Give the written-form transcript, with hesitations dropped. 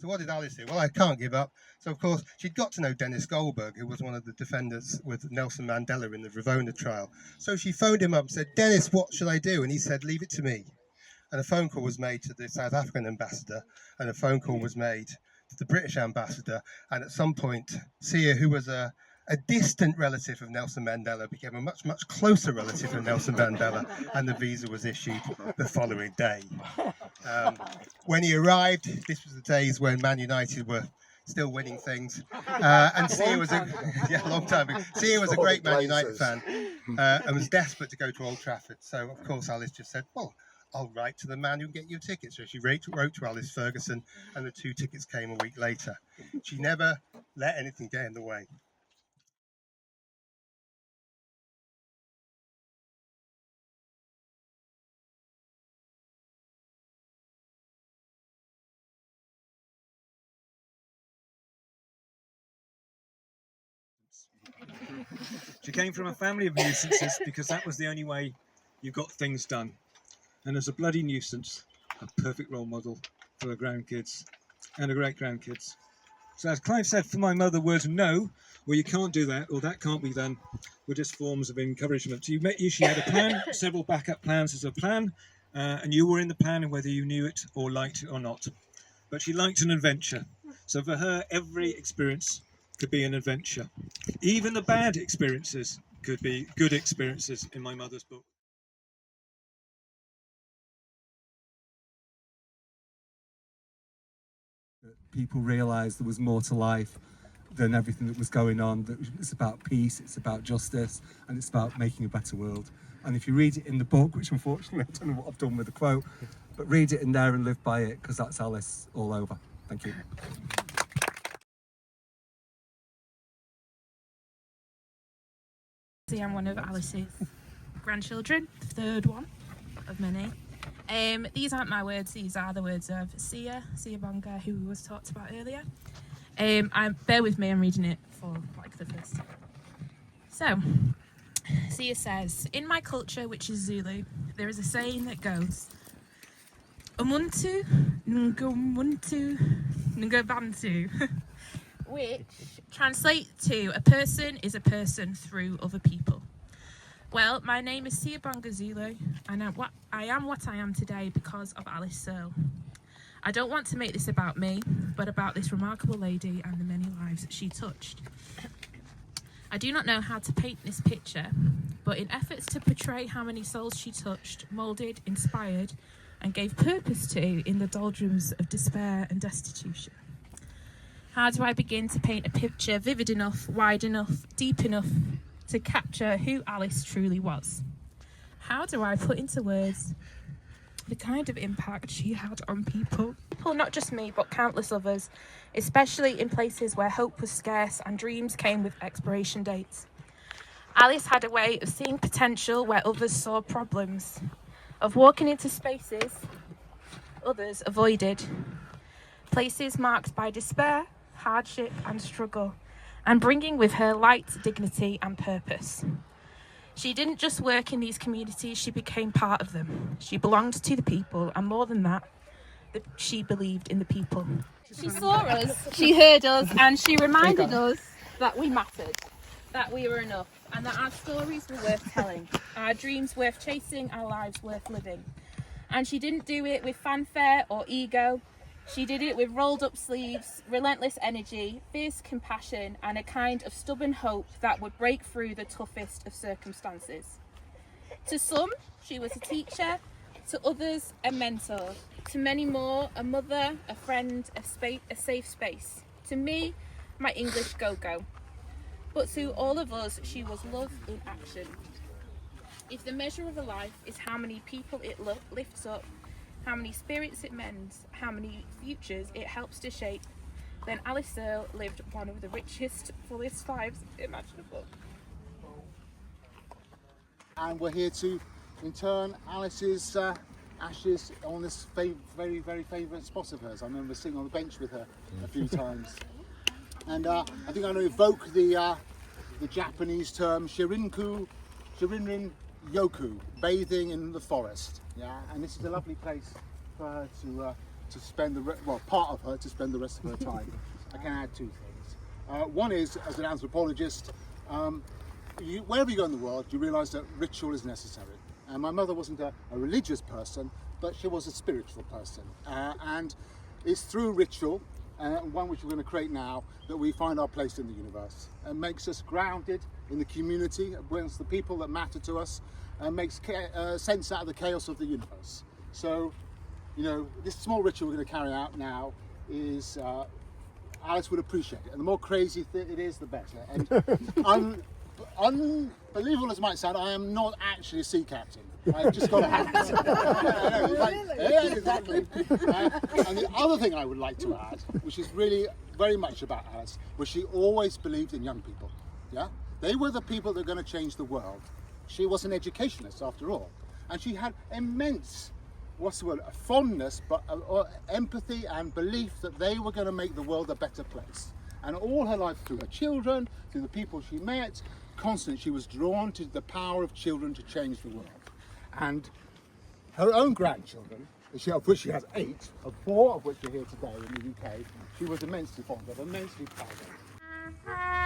So what did Alice do? Well, I can't give up. So, of course, she'd got to know Dennis Goldberg, who was one of the defendants with Nelson Mandela in the Ravona trial. So she phoned him up and said, Dennis, what should I do? And he said, leave it to me. And a phone call was made to the South African ambassador, and a phone call was made to the British ambassador. And at some point, Sia, who was a distant relative of Nelson Mandela, became a much, much closer relative of Nelson Mandela, and the visa was issued the following day. When he arrived, this was the days when Man United were still winning things, and Sia was a long time ago. Sia was a great Man United fan and was desperate to go to Old Trafford. So of course Alice just said, well, I'll write to the man who'll get you a ticket. So she wrote to Alice Ferguson, and the 2 tickets came a week later. She never let anything get in the way. She came from a family of nuisances because that was the only way you got things done. And as a bloody nuisance, a perfect role model for her grandkids and her great-grandkids. So as Clive said, for my mother, words no, or you can't do that, or that can't be done, were just forms of encouragement. She had a plan, several backup plans as a plan, and you were in the plan, and whether you knew it or liked it or not. But she liked an adventure. So for her, every experience could be an adventure. Even the bad experiences could be good experiences in my mother's book. People realised there was more to life than everything that was going on, that it's about peace, it's about justice, and it's about making a better world. And if you read it in the book, which unfortunately I don't know what I've done with the quote, but read it in there and live by it, because that's Alice all over. Thank you. I'm one of Alice's grandchildren, the third one of many. These aren't my words, these are the words of Sia Bonga, who was talked about earlier. Bear with me, I'm reading it for like the first time. So, Sia says, in my culture, which is Zulu, there is a saying that goes, Umuntu Ngumuntu Ngabantu, which translates to a person is a person through other people. Well, my name is Sia Bonga Zulu, and I am what I am today because of Alice Searle. I don't want to make this about me, but about this remarkable lady and the many lives that she touched. I do not know how to paint this picture, but in efforts to portray how many souls she touched, moulded, inspired, and gave purpose to in the doldrums of despair and destitution. How do I begin to paint a picture vivid enough, wide enough, deep enough to capture who Alice truly was? How do I put into words the kind of impact she had on people? People, not just me, but countless others, especially in places where hope was scarce and dreams came with expiration dates. Alice had a way of seeing potential where others saw problems, of walking into spaces others avoided, places marked by despair, hardship and struggle, and bringing with her light, dignity and purpose. She didn't just work in these communities, she became part of them. She belonged to the people, and more than that, she believed in the people. She saw us, she heard us, and she reminded us that we mattered, that we were enough, and that our stories were worth telling, our dreams worth chasing, our lives worth living. And she didn't do it with fanfare or ego. She did it with rolled up sleeves, relentless energy, fierce compassion, and a kind of stubborn hope that would break through the toughest of circumstances. To some, she was a teacher, to others, a mentor, to many more, a mother, a friend, a safe space. To me, my English go-go. But to all of us, she was love in action. If the measure of a life is how many people it lifts up, how many spirits it mends, how many futures it helps to shape, then Alice Searle lived one of the richest, fullest lives imaginable. And we're here to intern Alice's ashes on this very, very favourite spot of hers. I remember sitting on the bench with her a few times. And I think I'm going to evoke the Japanese term Shirinrin Yoku, bathing in the forest. Yeah, and this is a lovely place for her to spend part of her to spend the rest of her time. I can add two things. One is, as an anthropologist, wherever you go in the world, you realise that ritual is necessary. And my mother wasn't a religious person, but she was a spiritual person. And it's through ritual, one which we're going to create now, that we find our place in the universe. And makes us grounded in the community, amongst the people that matter to us, and makes sense out of the chaos of the universe. So, you know, this small ritual we're going to carry out now is, Alice would appreciate it. And the more crazy it is, the better. And unbelievable as it might sound, I am not actually a sea captain. I've just got a hat. Yeah, exactly. And the other thing I would like to add, which is really very much about Alice, was she always believed in young people. Yeah, they were the people that are going to change the world. She was an educationist after all, and she had immense, a fondness, but empathy and belief that they were going to make the world a better place. And all her life, through her children, through the people she met, constantly she was drawn to the power of children to change the world. And her own grandchildren, of which she has 8, of 4 of which are here today in the UK, she was immensely fond of, immensely proud of.